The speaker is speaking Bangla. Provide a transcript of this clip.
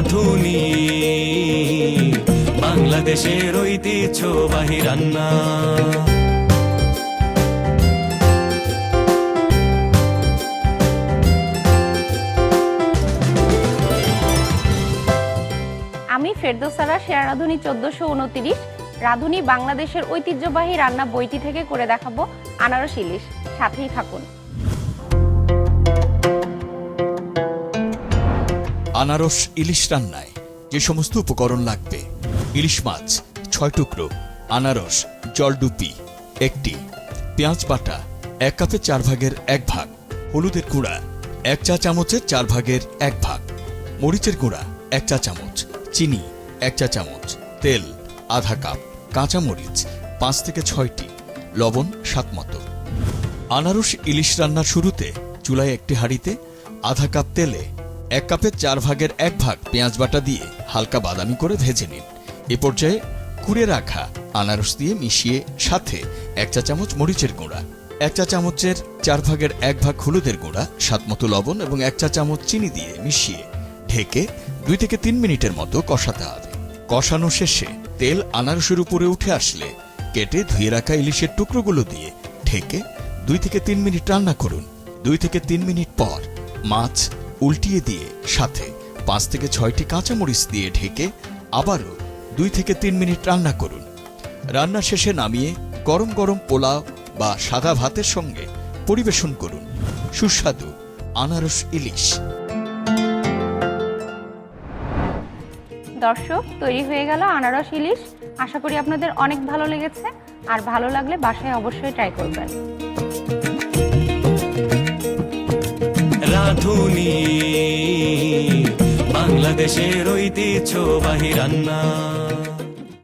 রাঁধুনি বাংলাদেশের ঐতিহ্যবাহী রান্না। আমি ফেরদৌসারা শেয়ার রাঁধুনি 1429 রাঁধুনি বাংলাদেশের ঐতিহ্যবাহী রান্না বইটি থেকে করে দেখাবো আনারস ইলিশ। সাথেই থাকুন। আনারস ইলিশ রান্নায় যে সমস্ত উপকরণ লাগবে: ইলিশ মাছ 6 টুকরো, আনারস জলডুপি 1টি, পেঁয়াজ বাটা 1 কাপে 4 ভাগের 1 ভাগ, হলুদের গুঁড়া 1 চা চামচের 4 ভাগের 1 ভাগ, মরিচের গুঁড়া 1 চা চামচ, চিনি 1 চা চামচ, তেল আধা কাপ, কাঁচা মরিচ 5 থেকে 6টি, লবণ স্বাদমতো। আনারস ইলিশ রান্নার শুরুতে চুলায় একটি হাঁড়িতে আধা কাপ তেলে 1 কাপের 4 ভাগের 1 ভাগ পেঁয়াজ বাটা দিয়ে হালকা বাদামি করে ভেজে নিন। এ পর্যায়ে কুড়ে রাখা আনারস দিয়ে মিশিয়ে সাথে 1 চা চামচ মরিচের গুঁড়া, 1 চা চামচের 4 ভাগের 1 ভাগ হলুদের গুঁড়া, স্বাদমতো লবণ এবং 1 চা চামচ চিনি দিয়ে মিশিয়ে ঢেকে 2 থেকে 3 মিনিটের মতো কষাতে হবে। কষানো শেষে তেল আনারসের উপরে উঠে আসলে কেটে ধুয়ে রাখা ইলিশের টুকরোগুলো দিয়ে ঢেকে 2 থেকে 3 মিনিট রান্না করুন। 2 থেকে 3 মিনিট পর মাছ উল্টিয়ে দিয়ে সাথে 5 থেকে 6টি কাঁচামরিচ দিয়ে ঢেকে আবারও 2 থেকে 3 মিনিট রান্না করুন। রান্না শেষে নামিয়ে গরম গরম পোলাও বা সাদা ভাতের সঙ্গে পরিবেশন করুন। সুস্বাদু আনারস ইলিশ। দর্শক, তৈরি হয়ে গেল আনারস ইলিশ। আশা করি আপনাদের অনেক ভালো লেগেছে, আর ভালো লাগলে বাসায় অবশ্যই ট্রাই করবেন। রাঁধুনি বাংলাদেশের ঐতিহ্যবাহী রান্না।